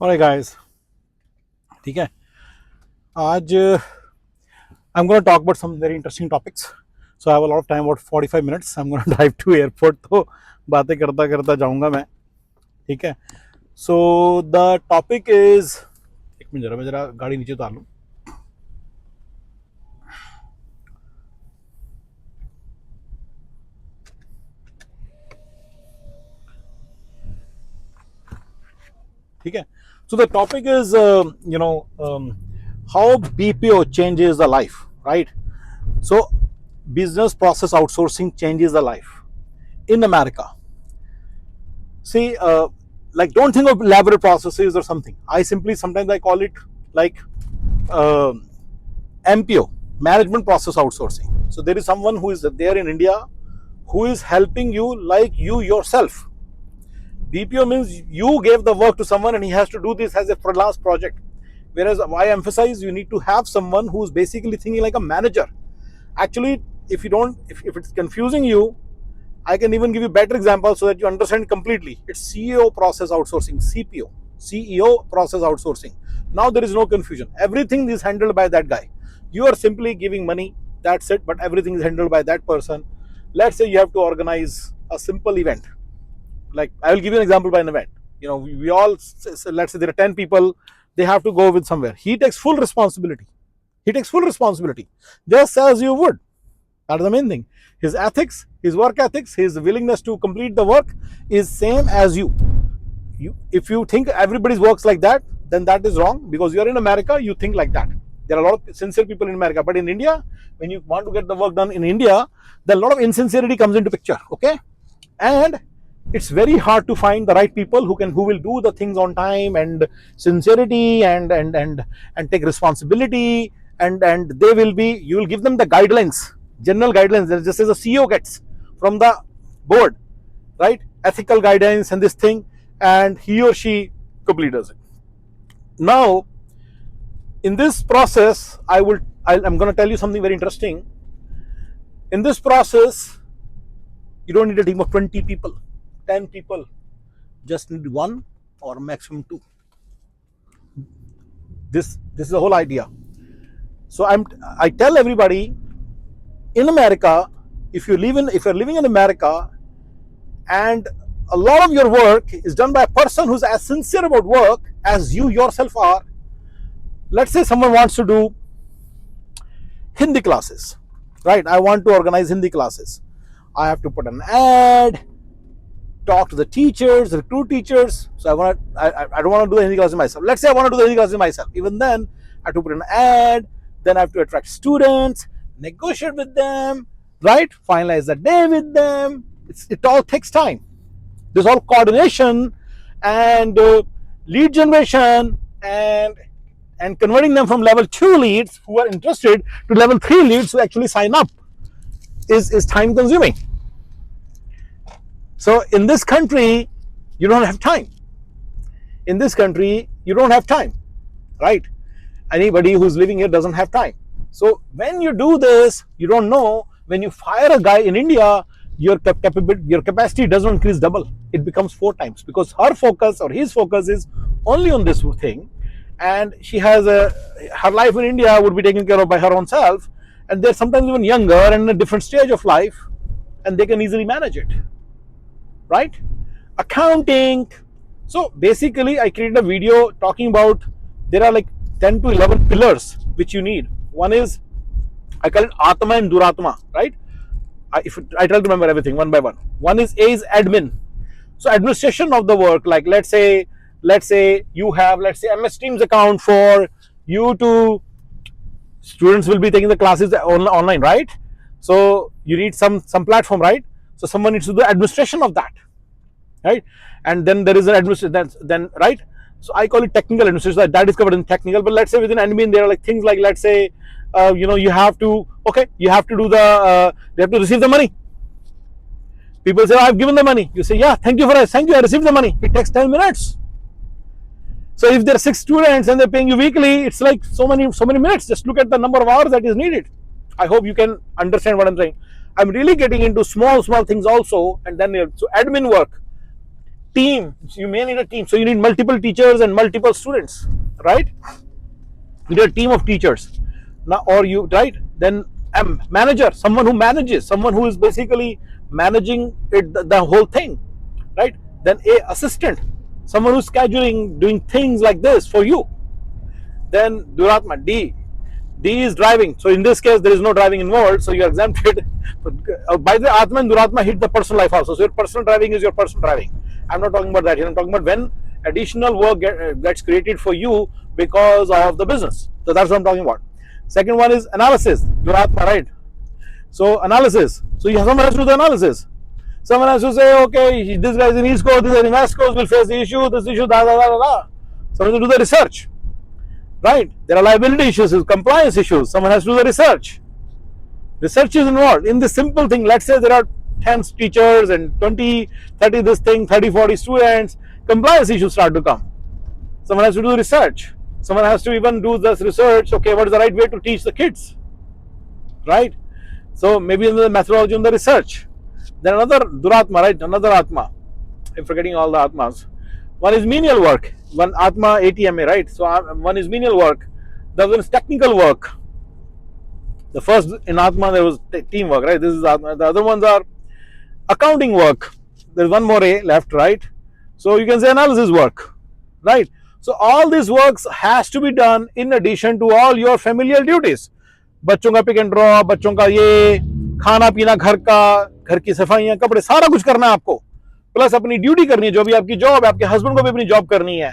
Alright guys, ठीक है आज I'm going to talk about some very interesting topics. So I have a lot of time, about 45 minutes. I'm going to drive to airport. तो बातें करता करता जाऊंगा मैं. ठीक है. So the topic is, एक मिनट मैं जरा गाड़ी नीचे उतार लूँ. ठीक है. So the topic is how BPO changes the life, right? So business process outsourcing changes the life in America. See, like don't think of elaborate processes or something. Sometimes I call it like MPO, management process outsourcing. So there is someone who is there in India who is helping you like you yourself. BPO means you gave the work to someone and he has to do this as a freelance project. Whereas I emphasize you need to have someone who's basically thinking like a manager. Actually, if it's confusing you, I can even give you better examples so that you understand completely. It's CEO process outsourcing, CPO, CEO process outsourcing. Now there is no confusion. Everything is handled by that guy. You are simply giving money, that's it, but everything is handled by that person. Let's say you have to organize a simple event. Like I will give you an example by an event. We all, let's say there are 10 people, they have to go with somewhere. He takes full responsibility. Just as you would. That's the main thing. His ethics, his work ethics, his willingness to complete the work is same as you. If you think everybody works like that, then that is wrong, because you are in America, you think like that. There are a lot of sincere people in America, but in India, when you want to get the work done in India, then a lot of insincerity comes into picture, okay? And it's very hard to find the right people who will do the things on time and sincerity and take responsibility, and you will give them the guidelines, general guidelines, just as a CEO gets from the board, right? Ethical guidance and this thing, and he or she completely does it. Now, in this process, I'm going to tell you something very interesting. In this process, you don't need a team of 20 people, 10 people, just need one or maximum two. This is the whole idea. So I tell everybody in America, if you're living in America and a lot of your work is done by a person who's as sincere about work as you yourself are. Let's say someone wants to do Hindi classes, right? I want to organize Hindi classes. I have to put an ad, talk to the teachers, recruit teachers. So I don't want to do the Hindi classes myself. Let's say I want to do the Hindi classes myself. Even then, I have to put an ad. Then I have to attract students, negotiate with them, right? Finalize the day with them. It all takes time. There's all coordination and lead generation and converting them from level 2 leads who are interested to level 3 leads who actually sign up is time consuming. So in this country, you don't have time. Right? Anybody who's living here doesn't have time. So when you do this, you don't know, when you fire a guy in India, your capacity doesn't increase double. It becomes 4 times, because her focus or his focus is only on this thing, and she has her life in India would be taken care of by her own self, and they're sometimes even younger and in a different stage of life, and they can easily manage it, right? Accounting. So basically, I created a video talking about there are like 10 to 11 pillars which you need. One is, I call it Atma and Duratma, right? I try to remember everything one by one. One is A is admin. So administration of the work, like let's say you have, MS Teams account for you to, students will be taking the classes online, right? So you need some platform, right? So someone needs to do the administration of that, right? And then there is an administration, then right? So I call it technical administration. That is covered in technical. But let's say within admin, there are like things like, let's say, you have to do they have to receive the money. People say, I've given the money. You say, yeah, thank you, I received the money. It takes 10 minutes. So if there are 6 students and they're paying you weekly, it's like so many minutes. Just look at the number of hours that is needed. I hope you can understand what I'm saying. I'm really getting into small things also, and then so admin work. team. You may need a team. So you need multiple teachers and multiple students, right? You need a team of teachers. Now, or you, right? Then a manager, someone who manages, someone who is basically managing it, the whole thing, right? Then a assistant, someone who's scheduling, doing things like this for you. Then Duratma, D is driving. So in this case, there is no driving involved, so you are exempted. But by the way, Atma and Duratma hit the personal life also. So your personal driving is your personal driving. I'm not talking about that here. I'm talking about when additional work gets created for you because of the business. So that's what I'm talking about. Second one is analysis. Duratma, right? So analysis. So someone has to do the analysis. Someone has to say, okay, this guy is in East Coast, this is in West Coast, will face the issue, this issue, da da da da da. Someone has to do the research. Right? There are liability issues, compliance issues. Someone has to do the research. Research is involved in this simple thing. Let's say there are 10 teachers and 20, 30 this thing, 30, 40 students. Compliance issues start to come. Someone has to do research. Someone has to even do this research. Okay, what is the right way to teach the kids? Right? So maybe in the methodology on the research. Then another Duratma, right? Another Atma. I'm forgetting all the Atmas. One is menial work. One Atma ATMA, right? So one is menial work. The other is technical work. The first in Atma there was teamwork, right? This is Atma. The other ones are accounting work. There's one more A left, right? So you can say analysis work, right? So all these works has to be done in addition to all your familial duties. बच्चों का pick and drop, बच्चों का ये खाना पीना, घर का, घर की सफाइयां, कपड़े, सारा कुछ करना है आपको. प्लस अपनी ड्यूटी करनी है, जो भी आपकी जॉब है, आपके हस्बैंड को भी अपनी जॉब करनी है,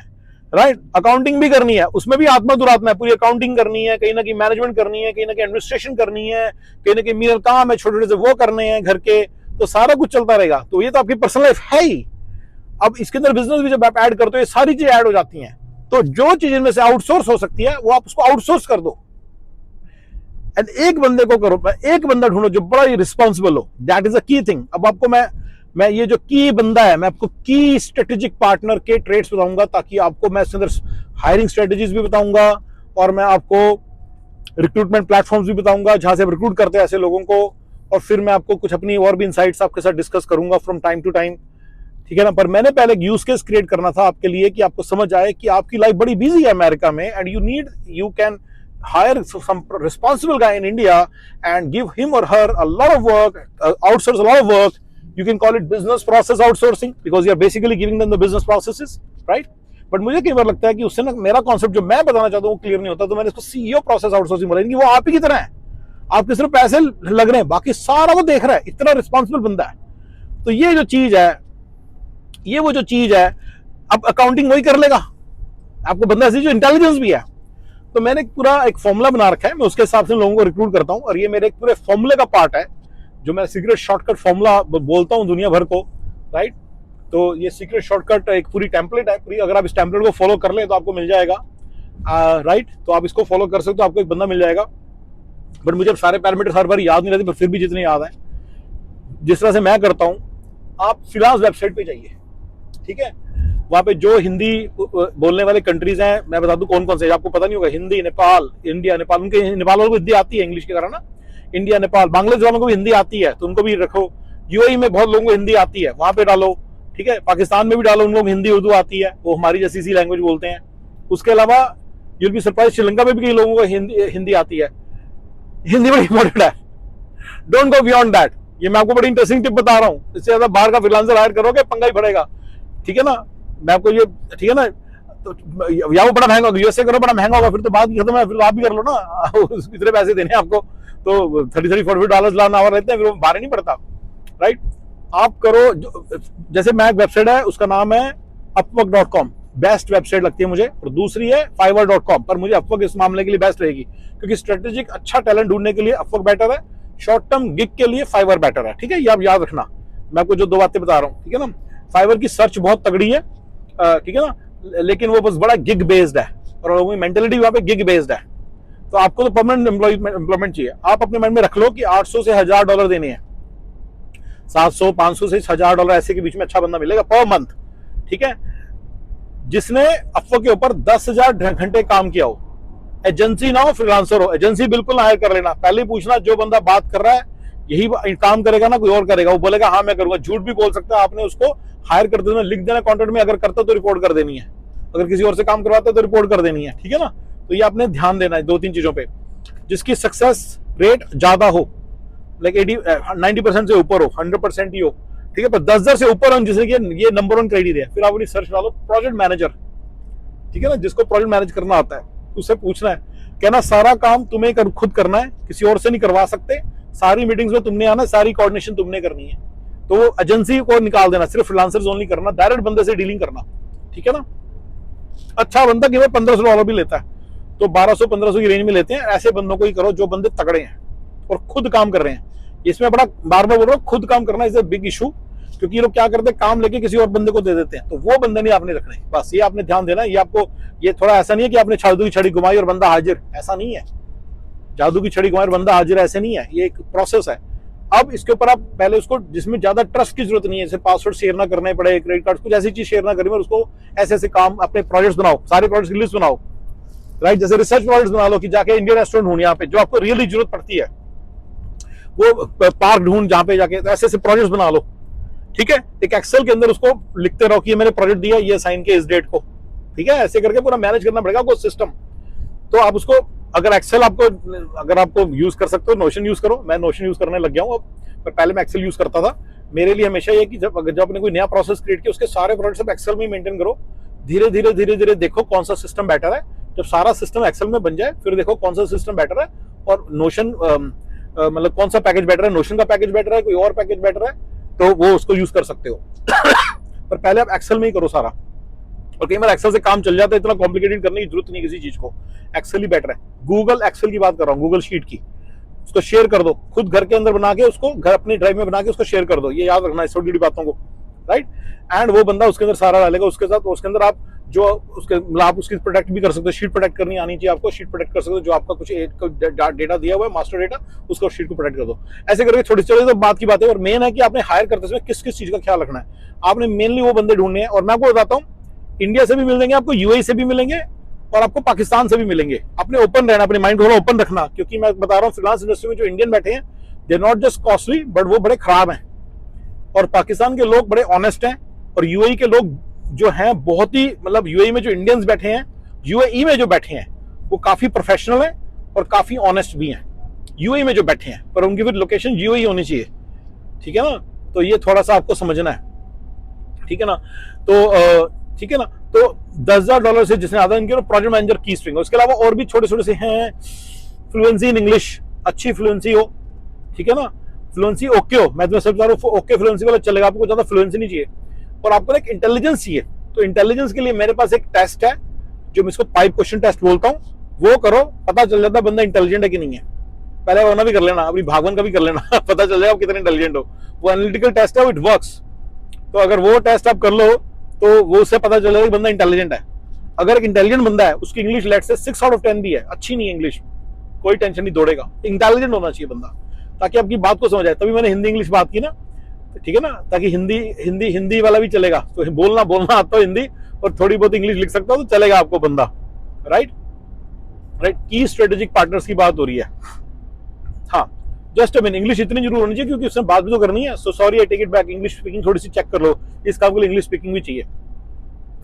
राइट? अकाउंटिंग भी करनी है, उसमें भी आत्मा दुरात्मा है. पूरी अकाउंटिंग करनी है, कहीं ना कहीं मैनेजमेंट करनी है, कहीं ना कहीं एडमिनिस्ट्रेशन करनी है, कहीं ना कहीं मीनल काम है, छोटे छोटे से वो करने हैं घर के. तो सारा कुछ चलता रहेगा. तो ये तो आपकी पर्सनल लाइफ है ही. अब इसके अंदर बिजनेस भी जब आप ऐड करते हो, ये सारी चीजें ऐड हो जाती हैं. तो जो चीज इनमें से आउटसोर्स हो सकती है, वो आप उसको आउटसोर्स कर दो. एंड एक बंदे को करो, एक बंदा ढूंढो जो बड़ा ही रिस्पॉन्सिबल हो. That is a key thing. अब आपको मैं ये जो की बंदा है, मैं आपको की स्ट्रेटेजिक पार्टनर के ट्रेड्स बताऊंगा, ताकि आपको मैं इसके अंदर हायरिंग स्ट्रेटेजीज भी बताऊंगा, और मैं आपको रिक्रूटमेंट प्लेटफॉर्म्स भी बताऊंगा जहां से आप रिक्रूट करते हैं ऐसे लोगों को. और फिर मैं आपको कुछ अपनी और भी इनसाइट्स आपके साथ डिस्कस करूंगा फ्रॉम टाइम टू टाइम. ठीक है ना? पर मैंने पहले एक यूज केस क्रिएट करना था आपके लिए, कि आपको समझ आए कि आपकी लाइफ बड़ी बिजी है अमेरिका में, and you can hire some responsible guy in India and give him or her a lot of work, outsource a lot of work. You can call it business process outsourcing, because you are basically giving them the business processes, right? But मुझे कई बार लगता है कि उससे ना मेरा concept जो मैं बताना चाहता हूँ वो क्लियर नहीं होता, तो मैंने इसको सीईओ प्रोसेस आउटसोर्सिंग बोला कि वो आप ही की तरह है. आपके सिर्फ पैसे लग रहे हैं, बाकी सारा वो देख रहा है. इतना रिस्पॉन्सिबल बंदा है. तो ये जो चीज है, ये वो जो चीज है, अब अकाउंटिंग वही कर लेगा. आपको बंदा ऐसी जो इंटेलिजेंस भी है. तो मैंने पूरा एक फॉर्मूला बना रखा है, मैं उसके हिसाब से लोगों को रिक्रूट करता हूं, और ये मेरे एक पूरे फॉर्मूले का पार्ट है, जो मैं सीक्रेट शॉर्टकट फॉर्मूला बोलता हूं दुनिया भर को, राइट? तो ये सीक्रेट शॉर्टकट एक पूरी टेम्पलेट है पूरी. अगर आप इस टेम्पलेट को फॉलो कर ले तो आपको मिल जाएगा, राइट? तो आप इसको फॉलो कर सकते हो, आपको एक बंदा मिल जाएगा. बट मुझे सारे पैरामीटर्स हर बार याद नहीं रहते, पर फिर भी जितने याद है, जिस तरह से मैं करता हूं, आप फिलहाल वेबसाइट पे जाइए. ठीक है? वहां पे जो हिंदी बोलने वाले कंट्रीज हैं, मैं बता दूं कौन कौन से, आपको पता नहीं होगा. हिंदी, नेपाल, इंडिया, नेपाल. उनके नेपाल वालों को हिंदी आती है इंग्लिश के कारण ना. इंडिया, नेपाल, बांग्लादेश वालों को भी हिंदी आती है, तो उनको भी रखो. यूएई में बहुत लोगों को हिंदी आती है, वहां पे डालो. ठीक है? पाकिस्तान में भी डालो, उन लोग हिंदी उर्दू आती है, वो हमारी जैसी सी लैंग्वेज बोलते हैं. उसके अलावा यूल बी सरप्राइज, श्रीलंका में भी कई लोगों को हिंदी आती है. हिंदी बड़ी इंपॉर्टेंट है. Don't go beyond that. ये मैं आपको बड़ी इंटरेस्टिंग टिप बता रहा हूँ. इससे ज्यादा बाहर का फ्रीलांसर हायर करोगे, पंगा ही पड़ेगा. ठीक है ना? मैं आपको ये, ठीक है ना? तो या वो बड़ा महंगा होगा, यूएसए करो बड़ा महंगा होगा, फिर तो बात खत्म है. फिर आप भी कर लो ना, इतने पैसे देने आपको, तो $30-40 लाना और रहते हैं, फिर वो बाहर नहीं पड़ता, राइट? आप करो. जैसे मैं एक वेबसाइट है, उसका नाम है upwork.com. बेस्ट वेबसाइट लगती है मुझे. और दूसरी है fiverr.com, पर मुझे अपवर्क इस मामले के लिए बेस्ट रहेगी, क्योंकि स्ट्रेटेजिक अच्छा टैलेंट ढूंढने के लिए अपवर्क बेटर है, शॉर्ट टर्म गिग के लिए फाइवर बेटर है. ठीक है? ये आप याद रखना. मैं आपको जो दो बातें बता रहा हूँ, ठीक है ना? फाइवर की सर्च बहुत तगड़ी है, ठीक है ना? लेकिन वो बस बड़ा गिग बेस्ड है, और लोगों की मेंटेलिटी वहां पे गिग बेस्ड है. तो आपको तो परमानेंट एम्प्लॉयमेंट चाहिए. आप अपने माइंड में रख लो कि $800 से $1000 देने हैं. 700, 500 से $1000 ऐसे के बीच में अच्छा बंदा मिलेगा पर मंथ. ठीक है? जिसने अपवर्क के ऊपर 10,000 घंटे काम किया हो. एजेंसी ना हो, फ्रीलांसर हो. एजेंसी बिल्कुल ना हायर कर लेना. पहले पूछना जो बंदा बात कर रहा है यही काम करेगा ना, कोई और करेगा, वो बोलेगा हाँ मैं करूंगा, झूठ भी बोल सकता है। आपने उसको हायर कर देना, लिख देना कॉन्ट्रैक्ट में, अगर करता तो रिपोर्ट कर देनी है, अगर किसी और से काम करवाता तो रिपोर्ट कर देनी है, ठीक है ना। तो ये आपने ध्यान देना है 2-3 चीजों पे। जिसकी सक्सेस रेट ज्यादा हो, लाइक 90% से ऊपर हो, 100% ही हो, ठीक है, पर 10,000 से ऊपर हो, जिससे ये नंबर 1 क्राइटेरिया है। फिर आप अपनी सर्च डालो प्रोजेक्ट मैनेजर, ठीक है ना, जिसको प्रोजेक्ट मैनेज करना आता है, उससे पूछना है, कहना सारा काम तुम्हें खुद करना है, किसी और से नहीं करवा सकते, सारी मीटिंग्स में तुमने आना, सारी कोऑर्डिनेशन तुमने करनी है। तो वो एजेंसी को निकाल देना, सिर्फ फ्रीलांसर्स ओनली करना, डायरेक्ट बंदे से डीलिंग करना, ठीक है ना। अच्छा बंदा कि $1,500 भी लेता है, तो 1200-1500 की रेंज में लेते हैं, ऐसे बंदों को ही करो जो बंदे तगड़े हैं और खुद काम कर रहे हैं। इसमें बड़ा बार बार बोल रहा हूँ, खुद काम करना इज अ बिग इशू, क्योंकि ये लोग क्या करते हैं, काम लेके किसी और बंदे को दे देते हैं, तो वो बंदे नहीं आपने रखने। बस ये आपने ध्यान देना। ये आपको, ये थोड़ा ऐसा नहीं है कि आपने जादू की छड़ी घुमाई और बंदा हाजिर, ऐसा नहीं है। जादू की छड़ी घुमाई और बंदा हाजिर ऐसे नहीं है, ये एक प्रोसेस है। अब इसके ऊपर आप पहले उसको, जिसमें ज्यादा ट्रस्ट की जरूरत नहीं है, जैसे पासवर्ड शेयर ना करने पड़े, क्रेडिट कार्ड, कुछ ऐसी चीज शेयर ना करनी, और उसको ऐसे ऐसे काम, अपने प्रोजेक्ट्स बनाओ, सारे प्रोजेक्ट्स की लिस्ट बनाओ, राइट। जैसे रिसर्च प्रोजेक्ट्स बना लो कि जाके इंडियन रेस्टोरेंट ढूंढ, यहाँ पे जो आपको रियली जरूरत पड़ती है, वो पार्क ढूंढ जहाँ पे जाके, तो ऐसे ऐसे प्रोजेक्ट्स बना लो, ठीक है। एक एक्सेल के अंदर उसको लिखते रहो कि ये मैंने प्रोजेक्ट दिया, ये साइन के इस डेट को, ठीक है। ऐसे करके पूरा मैनेज करना पड़ेगा आपको सिस्टम। तो आप उसको, अगर एक्सेल आपको, अगर आपको यूज कर सकते हो, नोशन यूज करो। मैं नोशन यूज करने लग गया हूँ अब, पर पहले मैं एक्सेल यूज करता था। मेरे लिए हमेशा ये कि जब आपने कोई नया प्रोसेस क्रिएट किया, उसके सारे प्रोजेक्ट्स आप एक्सेल में मेंटेन करो। धीरे धीरे धीरे धीरे देखो कौन सा सिस्टम बेटर है। जब सारा सिस्टम एक्सेल में बन जाए, फिर देखो कौन सा सिस्टम बेटर है, और नोशन मतलब कौन सा पैकेज बेटर है, नोशन का पैकेज बेटर है, कोई और पैकेज बेटर है, तो वो उसको यूज कर सकते हो। पर पहले आप एक्सेल में ही करो सारा। और कई बार एक्सेल से काम चल जाता है, इतना कॉम्प्लिकेटेड करने की जरूरत नहीं किसी चीज को, एक्सेल ही बेटर है। गूगल एक्सेल की बात कर रहा हूँ, गूगल शीट की, उसको शेयर कर दो, खुद घर के अंदर बना के उसको, घर अपनी ड्राइव में बना के उसको शेयर कर दो। ये याद रखना है छोटी छोटी बातों को, राइट। एंड वो बंदा उसके अंदर सारा डालेगा, उसके साथ उसके अंदर आप जो उसके, मतलब आप उसकी प्रोटेक्ट भी कर सकते हो, शीट प्रोटेक्ट करनी आनी चाहिए आपको, शीट प्रोटेक्ट कर सकते हो। जो आपका कुछ डेटा दिया हुआ है, मास्टर डेटा, उसको शीट को प्रोटेक्ट कर दो। ऐसे करके छोटी छोटी तो बात की बात है। और मेन है कि आपने हायर करते समय किस किस चीज का ख्याल रखना है। आपने मेनली वो बंदे ढूंढने हैं, और मैं आपको बताता हूँ, इंडिया से भी मिलेंगे आपको, यूएई से भी मिलेंगे, और आपको पाकिस्तान से भी मिलेंगे। अपने ओपन रहना, अपने माइंड को ओपन रखना, क्योंकि मैं बता रहा हूँ फ्रीलांस इंडस्ट्री में जो इंडियन बैठे हैं, they not just costly, but वो बड़े खराब हैं। और पाकिस्तान के लोग बड़े ऑनेस्ट हैं, और यूएई के लोग जो हैं बहुत ही, मतलब यूएई में जो इंडियंस बैठे हैं, यूएई में जो बैठे हैं, वो काफी प्रोफेशनल हैं और काफी ऑनेस्ट भी हैं, यूएई में जो बैठे हैं। पर उनकी फिर लोकेशन यूएई होनी चाहिए, ठीक है ना। तो ये थोड़ा सा आपको समझना है, ठीक है ना। तो ठीक है ना। तो $10,000 से जिसने आधा इनके प्रोजेक्ट मैनेजर की स्ट्रिंग। उसके अलावा और भी छोटे छोटे से हैं, फ्लुएंसी इन इंग्लिश, अच्छी फ्लुएंसी हो, ठीक है ना, फ्लुएंसी ओके हो। मैं तुम्हें सब बता रहा हूँ, ओके फ्लुएंसी वाला चलेगा, आपको ज्यादा फ्लुएंसी नहीं चाहिए। और आपको एक इंटेलिजेंस चाहिए। तो इंटेलिजेंस के लिए मेरे पास एक टेस्ट है, जो मैं इसको 5 क्वेश्चन टेस्ट बोलता हूँ, वो करो, पता चल जाता है बंदा इंटेलिजेंट है कि नहीं है। पहले वाला भी कर लेना, अभी भागवन का भी कर लेना पता चल जाएगा आप कितने इंटेलिजेंट हो। वो एनालिटिकल टेस्ट है, इट वर्क्स। तो अगर वो टेस्ट आप कर लो, तो वो उससे पता चल जाएगा कि बंदा इंटेलिजेंट है। अगर एक इंटेलिजेंट बंदा है, उसकी इंग्लिश लेट से 6 आउट ऑफ 10 भी है, अच्छी नहीं है इंग्लिश, कोई टेंशन नहीं, दौड़ेगा। इंटेलिजेंट होना चाहिए बंदा, ताकि आपकी बात को समझ आए। तभी मैंने हिंदी इंग्लिश बात की ना, ठीक है ना, ताकि हिंदी वाला भी चलेगा। तो बोलना आता हो हिंदी, और थोड़ी बहुत इंग्लिश लिख सकता हो, तो चलेगा आपको बंदा, राइट। की स्ट्रेटेजिक पार्टनर्स की बात हो रही है। हाँ, जस्ट अ मिनट, इंग्लिश इतनी जरूर होनी चाहिए, क्योंकि उसमें बात भी तो करनी है। So sorry, I take it back. English speaking थोड़ी सी चेक कर लो, इस काम के लिए इंग्लिश स्पीकिंग भी चाहिए,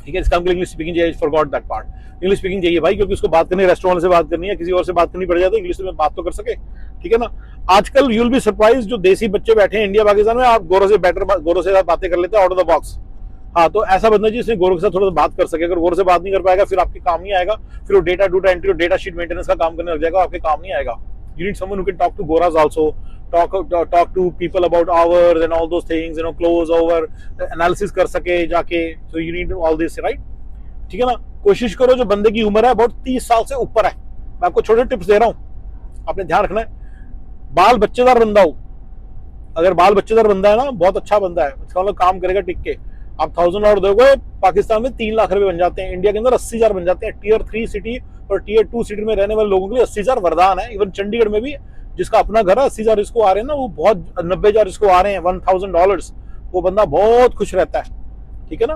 ठीक है। इस काम के लिए इंग्लिश स्पीकिंग चाहिए, forgot that part. English speaking चाहिए भाई, क्योंकि उसको बात करनी है, रेस्टोरेंट से बात करनी है, किसी और से बात करनी पड़ जाए तो इंग्लिश में बात तो कर सके, ठीक है ना। आजकल यूल बी सरप्राइज, जो देसी बच्चे बैठे हैं इंडिया पाकिस्तान में, आप गोरों से बातें कर लेते हैं, आउट ऑफ द बॉक्स। हाँ, तो ऐसा बंदा जिसने गोरों के साथ थोड़ा सा बात कर सके। अगर गोरों से बात नहीं कर पाएगा, फिर आपके काम नहीं आएगा। फिर वो डेटा एंट्री और डेटा शीट मेंटेनेंस का काम करने लग जाएगा, आपके काम नहीं आएगा। You need someone who can talk to Goras also, talk to people about hours and all those things, close over analysis कर सके जाके। So you need all this, right? ठीक है ना। कोशिश करो जो बंदे की उम्र है बहुत 30 साल से ऊपर है। मैं आपको छोटे टिप्स दे रहा हूँ, आपने ध्यान रखना है। बाल बच्चेदार बंदा हो, अगर बाल बच्चेदार बंदा है ना, बहुत अच्छा बंदा है, इसका मतलब काम करेगा टिक के। आप $1,000 दोगे, पाकिस्तान में 3 लाख रुपए बन जाते हैं, इंडिया के अंदर 80,000 बन जाते हैं। Tier 3 सिटी और Tier 2 सिटी में रहने वाले लोगों के लिए 80,000 वरदान है। इवन चंडीगढ़ में भी जिसका अपना घर है, 80,000 इसको आ रहे हैं ना, वो बहुत 90,000 इसको आ रहे हैं, $1,000। वो बंदा बहुत खुश रहता है, ठीक है ना।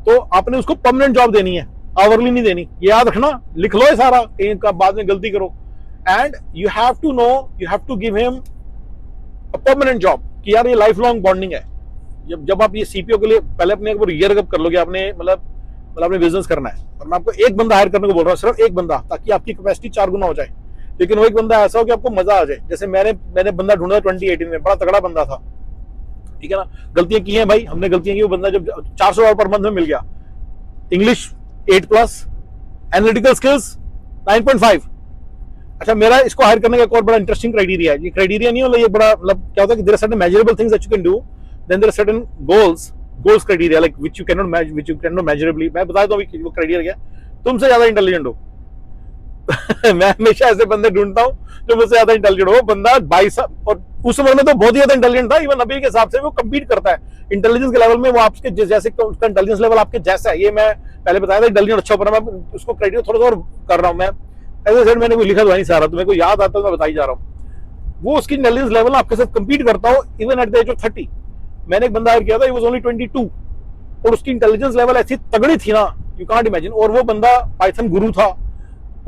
तो आपने उसको परमानेंट जॉब देनी है, आवरली नहीं देनी। ये याद रखना, लिख लो ये सारा, कहीं का बाद में गलती करो। And you have to know, you have to give him permanent job कि यार ये लाइफ लॉन्ग बॉन्डिंग है। जब आप ये सीपीओ के लिए पहले अपने एक बार ईयर अप कर लोगे, आपने मतलब आपने बिजनेस करना है, और मैं आपको एक बंदा हायर करने को बोल रहा हूँ, सिर्फ एक बंदा, ताकि आपकी कैपेसिटी 4 गुना हो जाए। लेकिन वो एक बंदा ऐसा हो कि आपको मजा आ जाए। जैसे मैंने बंदा ढूंढा 2018 में, बड़ा तगड़ा बंदा था, ठीक है ना। गलतियां की हैं भाई हमने, गलतियां की। वो बंदा जब $400 पर मंथ में मिल गया, इंग्लिश 8+, एनालिटिकल स्किल्स 9.5। अच्छा, मेरा इसको हायर करने का एक और बड़ा इंटरेस्टिंग क्राइटेरिया है। ये क्राइटेरिया नहीं मतलब ये बड़ा मतलब क्या होता है कि there are certain measurable things that you can do, then there are certain goals criteria like which you can not measurably. मैं बता दूं वो क्राइटेरिया क्या, तुमसे ज्यादा इंटेलिजेंट हो। मैं हमेशा ऐसे बंदे ढूंढता हूँ जो मुझसे ज्यादा इंटेलिजेंट हो। बंदा 22 और उस उम्र में तो बहुत ही ज्यादा इंटेलिजेंट था, इवन अभी के हिसाब से वो कम्पीट करता है इंटेलिजेंस के लेवल में। वो आपके जैसे उसका इंटेलिजेंस लेवल आपके जैसा है, ये मैं पहले बताया था। इंटेलिजेंट अच्छा बना, मैं उसको क्राइटेरिया थोड़ा सा और कर रहा हूँ। मैं एज ए मैंने कोई लिखा तो नहीं सारा, तो मेरे को याद आता है, मैं बताई जा रहा हूँ। वो उसकी इंटेलिजेंस लेवल आपके साथ कम्पीट करता हो even at the age of 30। मैंने एक बंदा हायर किया था, ही वाज ओनली 22, और उसकी इंटेलिजेंस लेवल ऐसी तगड़ी थी ना, यू कांट इमेजिन। और वो बंदा पाइथन गुरु था,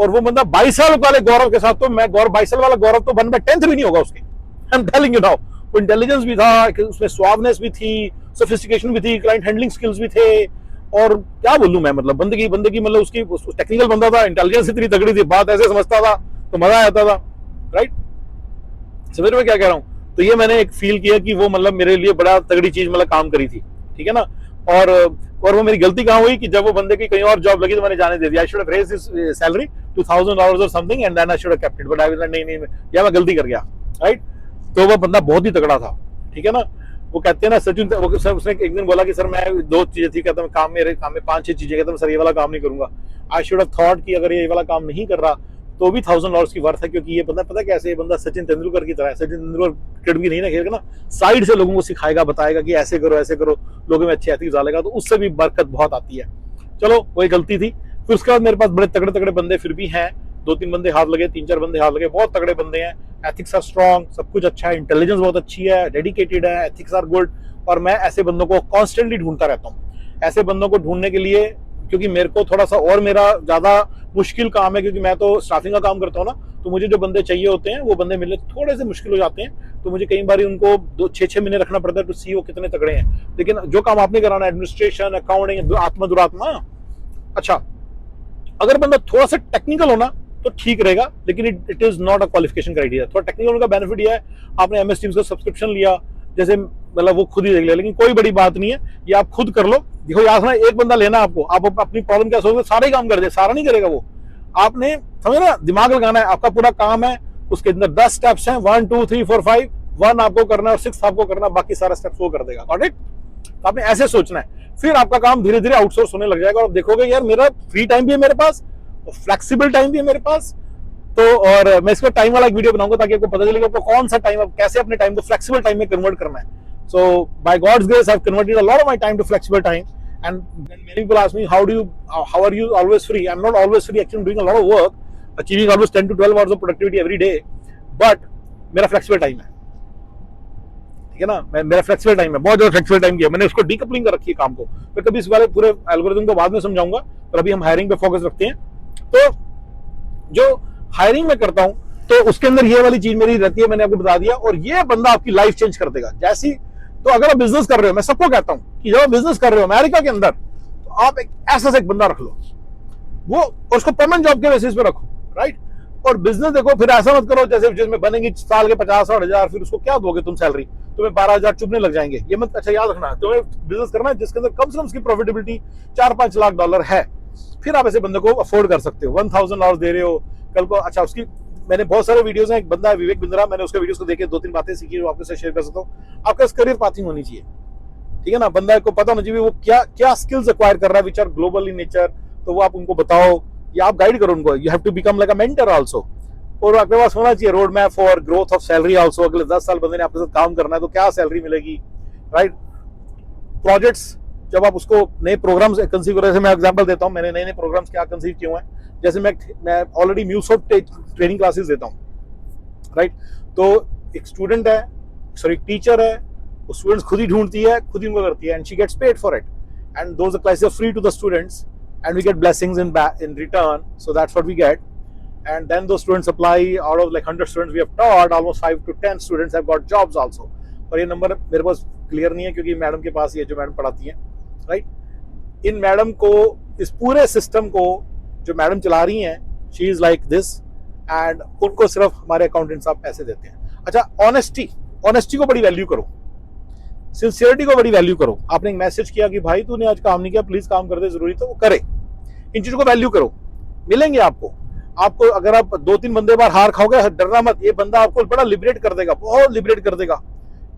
और वो बंदा 22 साल वाले गौरव के साथ, तो मैं 22 साल वाला गौरव तो 1/10 भी नहीं होगा उसके। I am telling you now. वो इंटेलिजेंस भी था, उसमें स्वावनेस भी थी, सोफिस्टिकेशन भी थी, क्लाइंट हैंडलिंग स्किल्स भी थे, और क्या बोलूं मैं, मतलब बंदगी मतलब उसकी टेक्निकल बंदा था, इंटेलिजेंस इतनी तगड़ी थी, बात ऐसे समझता था तो मजा आता था, राइट। समझ में क्या कह रहा हूं। तो ये मैंने एक फील किया कि वो मतलब मेरे लिए बड़ा तगड़ी चीज मतलब काम करी थी, ठीक है ना। और वो मेरी गलती कहां हुई कि जब वो बंदे की कहीं और जॉब लगी तो मैंने जाने दे दिया। I should have raised his salary to $1,000 और something, and then I should have kept it, but I was नहीं, या मैं गलती कर गया, राइट। तो वो बंदा बहुत ही तगड़ा था, ठीक है ना। वो कहते हैं ना सचिन, उसने एक दिन बोला कि सर मैं 2 चीजें थी, कहता मैं काम में 5-6 चीजें, कहता मैं सर ये वाला काम नहीं करूंगा। आई शुड हैव थॉट कि अगर ये वाला काम नहीं कर रहा तो भी $1,000 की वर्थ है, क्योंकि ये बंदा पता कैसे, ये बंदा सचिन तेंदुलकर की तरह है। सचिन तेंदुलकर क्रिकेट की नहीं ना खेलेगा ना, साइड से लोगों को सिखाएगा, बताएगा कि ऐसे करो, लोगों में अच्छे एथिक्स डालेगा, तो उससे भी बरकत बहुत आती है। चलो वो एक गलती थी। फिर उसके बाद मेरे पास बड़े तगड़े तगड़े बंदे फिर भी हैं, 2-3 बंदे हाथ लगे, 3-4 बंदे हाथ लगे, बहुत तगड़े बंदे हैं। एथिक्स आर स्ट्रॉन्ग, सब कुछ अच्छा है, इंटेलिजेंस बहुत अच्छी है, डेडिकेटेड है, एथिक्स आर गुड। और मैं ऐसे बंदों को कॉन्स्टेंटली ढूंढता रहता हूँ। ऐसे बंदों को ढूंढने के लिए, क्योंकि मेरे को थोड़ा सा और मेरा ज्यादा मुश्किल काम है, क्योंकि मैं तो स्टाफिंग का काम करता हूँ ना, तो मुझे जो बंदे चाहिए होते हैं वो बंदे मिलने थोड़े से मुश्किल हो जाते हैं। तो मुझे कई बार उनको 2-6 महीने रखना पड़ता है टू सी वो कितने तगड़े हैं। लेकिन जो काम आपने कराना, एडमिनिस्ट्रेशन, अकाउंटिंग, आत्मा दुरात्मा, अच्छा अगर बंदा थोड़ा सा टेक्निकल होना तो ठीक रहेगा, लेकिन it is not a qualification criteria. थोड़ा टेक्निकल होने का बेनिफिट यह है, आपने MS टीम्स का सब्सक्रिप्शन लिया, जैसे मतलब वो खुद ही देख लिया, लेकिन कोई बड़ी बात नहीं है, ये आप खुद कर लो। देखो याद ना, एक बंदा लेना आपको, आप अपनी प्रॉब्लम क्या सोचोगे, सारे काम कर दे, सारा नहीं करेगा वो। आपने समझ ना, दिमाग लगाना है, आपका पूरा काम है, उसके अंदर 10 स्टेप्स हैं, 1 2 3 4 5, 1 आपको करना है और 6 आपको करना, बाकी सारा स्टेप्स वो कर देगा। Got it. तो आपने ऐसे सोचना है, फिर आपका काम धीरे धीरे आउटसोर्स होने लग जाएगा, और देखोगे यार मेरा फ्री टाइम भी है मेरे पास, फ्लेक्सिबल टाइम भी है मेरे पास। तो और मैं इसको टाइम वाला एक वीडियो बनाऊंगा, ताकि आपको पता चलेगा आपको कौन सा टाइम, कैसे अपने टाइम को फ्लेक्सिबल टाइम में कन्वर्ट करना है। So by God's grace, I've converted a lot of my time to flexible time. And then many people ask me, how are you always free? I'm not always free. Actually, I'm doing a lot of work, achieving almost 10 to 12 hours of productivity every day. But मेरा flexible time है, ठीक है ना। मेरा flexible time है, बहुत ज्यादा flexible time किया मैंने, उसको डीकपलिंग कर रखी है काम को। मैं कभी इस वाले पूरे एल्गोरिथम को बाद में समझाऊंगा, पर अभी हम हायरिंग पे फोकस रखते हैं। तो जो हायरिंग में करता हूं, तो उसके अंदर ये वाली चीज मेरी रहती है, मैंने आपको बता दिया। और ये बंदा आपकी लाइफ चेंज कर देगा। जैसी, तो अगर आप बिजनेस कर रहे हो, मैं सबको कहता हूं कि जब आप बिजनेस कर रहे हो अमेरिका के अंदर, तो आप एक ऐसा एक बंदा रख लो, वो और उसको परमानेंट जॉब के बेसिस पे रखो, राइट। और बिजनेस देखो, फिर ऐसा मत करो जैसे जिसमें बनेंगे साल के 50-60 फिर उसको क्या दोगे तुम सैलरी, तुम्हें 12,000 चुभने लग जाएंगे। ये मत, अच्छा याद रखना, तुम्हें बिजनेस करना है जिसके अंदर कम से कम उसकी प्रॉफिटेबिलिटी $4-5 लाख है, फिर आप ऐसे बंदे को अफोर्ड कर सकते हो। $1,000 दे रहे हो कल को, अच्छा उसकी मैंने बहुत सारे वीडियोस हैं, एक बंदा है विवेक बिंद्रा, मैंने उसके वीडियोस को देखे 2-3 बातें सीखी, वो आपके साथ शेयर कर सकता हूँ। आपका करियर पाथिंग होनी चाहिए, ठीक है ना। बंदा को पता होना चाहिए वो क्या स्किल्स एक्वायर कर रहा है which are global in nature, तो वो आप उनको बताओ या आप गाइड करो उनको। You have to become like a mentor also. और आपके पास होना चाहिए road map for growth of salary also. अगले 10 साल बंदे ने आपके साथ काम करना है तो क्या सैलरी मिलेगी, राइट। प्रोजेक्ट्स, जब आप उसको नए प्रोग्राम्स कंसीव कर रहे हैं, मैं एग्जांपल देता हूं, मैंने नए प्रोग्राम्स क्या कंसीव किए हैं। जैसे मैं ऑलरेडी म्यूसॉफ्ट ट्रेनिंग क्लासेस देता हूं, राइट। तो एक स्टूडेंट है, सॉरी एक टीचर है, वो स्टूडेंट्स खुद ही ढूंढती है, खुद ही उनको करती है, and she gets paid for it, and those classes are free to the students, and we get blessings in return, so that's what we get. and then those students apply. Out of like 100 students we have taught, almost 5 to 10 students have got jobs also. और ये number मेरे पास clear नहीं है क्योंकि madam के पास ये जो madam पढ़ाती हैं, राइट। इन मैडम को, इस पूरे सिस्टम को जो मैडम चला रही हैं, she is like this, and उनको सिर्फ हमारे अकाउंटेंट साहब पैसे देते हैं। अच्छा, ऑनेस्टी को बड़ी वैल्यू करो, सिंसियरिटी को बड़ी वैल्यू करो। आपने एक मैसेज किया कि भाई तूने आज काम नहीं किया, प्लीज काम कर दे, जरूरी तो वो करे। इन चीजों को वैल्यू करो, मिलेंगे आपको अगर आप 2-3 बंदे बार हार खाओगे, डरना मत, ये बंदा आपको बड़ा लिबरेट कर देगा, बहुत लिबरेट कर देगा,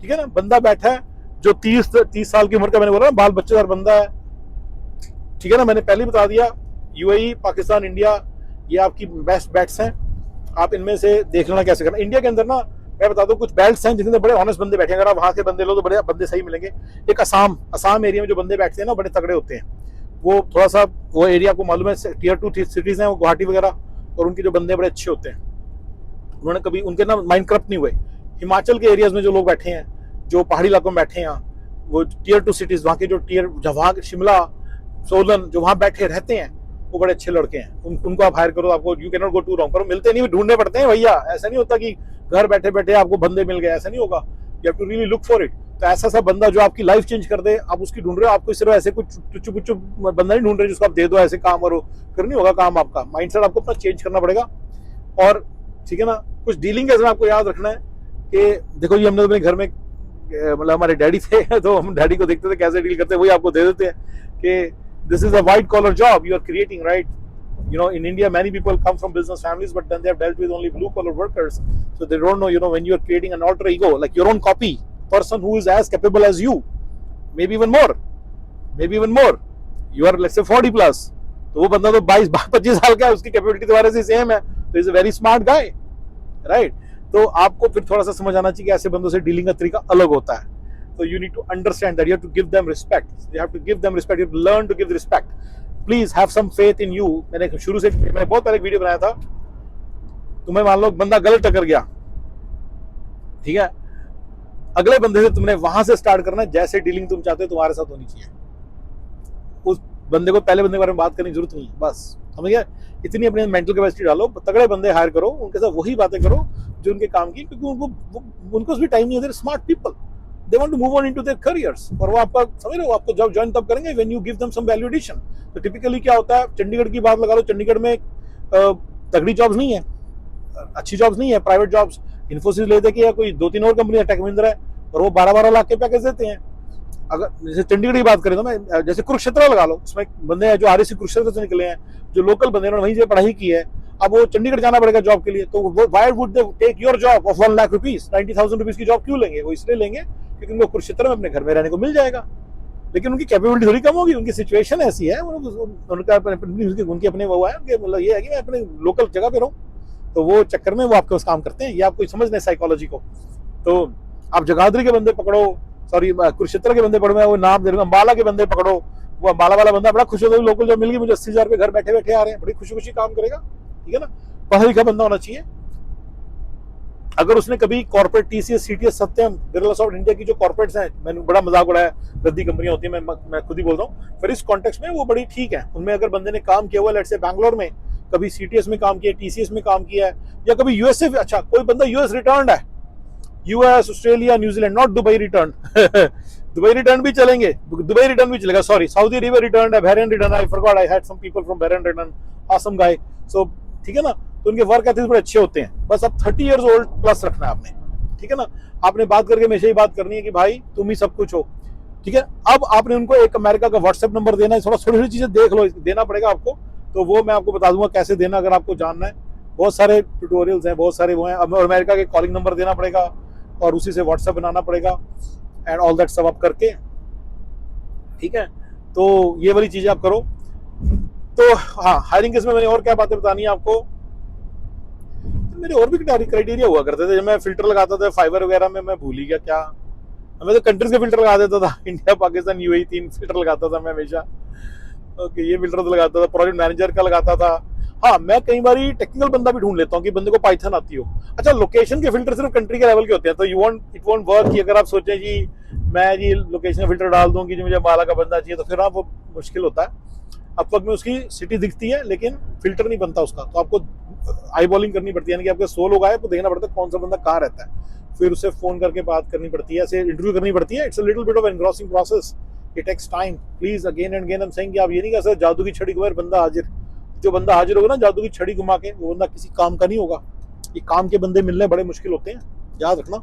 ठीक है ना। बंदा बैठा है जो 30 साल की उम्र का, मैंने बोला ना, बाल बच्चेदार बंदा है, ठीक है ना। मैंने पहले बता दिया, यूएई, पाकिस्तान, इंडिया, ये आपकी बेस्ट बैट्स हैं। आप इनमें से देख लेना कैसे करना। इंडिया के अंदर ना मैं बता दूं कुछ बेल्ट्स हैं जिनके अंदर बड़े ऑनेस्ट बंदे बैठे हैं, अगर आप वहां के बंदे लो तो बड़े बंदे सही मिलेंगे। एक असम एरिया में जो बंदे बैठते हैं ना, बड़े तगड़े होते हैं। वो थोड़ा सा वो एरिया आपको मालूम है, Tier 2 सिटीज हैं वो, गुवाहाटी वगैरह, और उनके जो बंदे बड़े अच्छे होते हैं। उन्होंने कभी उनके ना माइंड करप्ट नहीं हुए। हिमाचल के एरियाज में जो लोग बैठे हैं, जो पहाड़ी इलाकों में बैठे हैं, वो Tier 2 सिटीज, वहाँ के जो वहाँ शिमला, सोलन, जो वहाँ बैठे रहते हैं, वो बड़े अच्छे लड़के हैं। उनको आप हायर करो, आपको you can not go to wrong. पर मिलते नहीं, ढूंढने पड़ते हैं भैया। ऐसा नहीं होता कि घर बैठे बैठे आपको बंदे मिल गए, ऐसा नहीं होगा। You have to really look for it. तो ऐसा सा बंदा जो आपकी लाइफ चेंज कर दे, आप उसकी ढूंढ रहे हो। आपको सिर्फ ऐसे कुछ टुच्चू पुच्चू बंदा नहीं ढूंढ रहे जिसको आप दे दो ऐसे काम और फिर नहीं होगा काम। आपका माइंडसेट आपको अपना चेंज करना पड़ेगा। और ठीक है ना, कुछ डीलिंग कैसे आपको याद रखना है कि देखो जी, हमने अपने घर में, मतलब हमारे डैडी थे तो हम डैडी को देखते थे कैसे डील करते हैं, वही आपको दे देते हैं कि this is a white collar job you are creating, right. You know, in India, many people come from business families, but then they have dealt with only blue collar workers, so they don't know. You know, when you are creating an alter ego, like your own copy, person who is as capable as you, maybe even more. You are let's say 40 plus, तो वो बंदा तो 22-25 साल का है, उसकी capability तुम्हारे से सेम है, तो is a very smart guy, right. तो आपको फिर थोड़ा सा समझ आना चाहिए कि ऐसे बंदों से डीलिंग का तरीका अलग होता है। तो you need to understand that you have to give them respect. You have to give them respect. You have to learn to give respect. Please have some faith in you. मैंने शुरू से, मैंने बहुत पहले एक वीडियो बनाया था, तुम्हें मान लो बंदा गलत टकर गया, ठीक है, अगले बंदे से तुमने वहां से स्टार्ट करना है। जैसे डीलिंग तुम चाहते हो तुम्हारे साथ होनी चाहिए। उस बंदे को, पहले बंदे के बारे में बात करने की जरूरत नहीं है, बस समझ गया। इतनी अपनी मेंटल कैपेसिटी डालो, तगड़े बंदे हायर करो, उनके साथ वही बातें करो जो उनके काम की, क्योंकि उनको भी टाइम नहीं है। Smart people, they want to move on into their careers, और वो आपका समझ रहे हो, आपको जब ज्वाइन तब करेंगे when you give them some value addition। तो टिपिकली क्या होता है, चंडीगढ़ की बात लगा लो, चंडीगढ़ में तगड़ी जॉब्स नहीं है, अच्छी जॉब्स नहीं है, प्राइवेट जॉब्स। इन्फोसिस ले दे के या कोई 2-3 और कंपनी है, टेक महिंद्रा है, और वो 12-12 लाख के पैकेज देते हैं। अगर जैसे चंडीगढ़ की बात करें तो मैं, जैसे कुरुक्षेत्र लगा लो, उसमें बंदे हैं जो RSC कुरुक्षेत्र से निकले हैं, जो लोकल बंदे हैं, वहीं से पढ़ाई की है, अब वो चंडीगढ़ जाना पड़ेगा जॉब के लिए। तो why would they take your job of 1 lakh rupees, 90,000 rupees की जॉब क्यों लेंगे? वो इसलिए लेंगे क्योंकि उनको कुरुक्षेत्र में अपने घर में रहने को मिल जाएगा। लेकिन उनकी कैपेबिलिटी थोड़ी कम होगी, उनकी सिचुएशन ऐसी है, उनका उनके अपने वो है, उनके मतलब ये है कि मैं अपने लोकल जगह पे रहूँ, तो वो चक्कर में वो आपके पास काम करते हैं। ये आपको समझना है साइकोलॉजी को। तो आप जगाधरी के बंदे पकड़ो, सॉरी कुरुक्षेत्र के बंदे पकड़ो, वो नाम दे रहा हूँ, अम्बाला के बंदे पकड़ो, वो अम्बाला वाला बंदा बड़ा खुश होता है, लोकल जॉब मिल गई मुझे, 80,000 रुपये घर बैठे बैठे आ रहे हैं, बड़ी खुशी खुशी काम करेगा, ठीक है ना। पढ़ा लिखा बंदा होना चाहिए। अगर उसने कभी कॉर्पोरेट TCS, CTS, सत्यम, बिरला सॉफ्ट इंडिया की जो कॉर्पोरेट्स हैं, मैंने बड़ा मजाक उड़ाया, रद्दी कंपनियां होती है, मैं खुद ही बोल रहा हूँ, फिर इस कॉन्टेक्स्ट में वो बड़ी ठीक है। उनमें अगर बंदे ने काम किया हुआ, लेट्स से बैंगलोर में, कभी CTS में काम किया, TCS में काम किया है, या कभी यूएस से, अच्छा कोई बंदा यूएस रिटर्न है, US, Australia, New Zealand, not Dubai return Dubai return भी चलेंगे, दुबई रिटर्न भी चलेगा, सॉरी सऊदी अरेबिया रिटर्न है, Bahrain return, I forgot, I had some people from Bahrain return, awesome guy. So ठीक है ना, तो उनके वर्क एथिक्स बड़े अच्छे होते हैं। बस अब 30 इयर्स ओल्ड प्लस रखना है आपने, ठीक है ना। आपने बात करके हमेशा ही बात करनी है कि भाई तुम ही सब कुछ हो, ठीक है। अब आपने उनको एक अमेरिका का व्हाट्सएप नंबर देना है, थोड़ा छोटी छोटी चीजें देख लो, देना पड़ेगा आपको, तो वो मैं आपको बता दूंगा कैसे देना, अगर आपको जानना है। बहुत सारे ट्यूटोरियल्स हैं, बहुत सारे वो हैं। अब अमेरिका के कॉलिंग नंबर देना पड़ेगा और उसी से व्हाट्सएप बनाना पड़ेगा, एंड ऑल दैट सब आप करके, ठीक है। तो ये वाली चीजें आप करो। तो हाँ, हायरिंग केस में मैंने और क्या बातें बतानी है आपको, मेरे और भी क्राइटेरिया हुआ करते थे। जब मैं फिल्टर लगाता था फाइवर वगैरह में, मैं भूल ही गया क्या, मैं तो कंट्रीज के फिल्टर लगा देता था, इंडिया, पाकिस्तान, UAE, 3 फिल्टर लगाता था मैं हमेशा। ओके, ये फिल्टर तो लगाता था, प्रोजेक्ट मैनेजर का लगाता था। हाँ, मैं कई बार टेक्निकल बंदा भी ढूंढ लेता हूँ कि बंदे को पाइथन आती हो। अच्छा, लोकेशन के फिल्टर सिर्फ कंट्री के लेवल के होते हैं, तो इट वोंट वर्क कि अगर आप सोचें जी मैं जी लोकेशन का फिल्टर डाल दूँ कि जी मुझे अम्बाला का बंदा चाहिए, तो फिर वो मुश्किल होता है। अब तक में उसकी सिटी दिखती है लेकिन फिल्टर नहीं बनता उसका, तो आपको आई बॉलिंग करनी पड़ती है, यानी कि आपके 100 लोग आए तो देखना पड़ता है कौन सा बंदा कहाँ रहता है, फिर उसे फोन करके बात करनी पड़ती है, ऐसे इंटरव्यू करनी पड़ती है। It's a little bit of engrossing process, it takes time. Please again and again I am saying कि आप ये नहीं कह सकते जादू की छड़ी घुमाए बंदा हाजिर। जो बंदा हाजिर होगा ना जादू की छड़ी घुमा के, वो बंदा किसी काम का नहीं होगा। ये काम के बंदे मिलने बड़े मुश्किल होते हैं, याद रखना।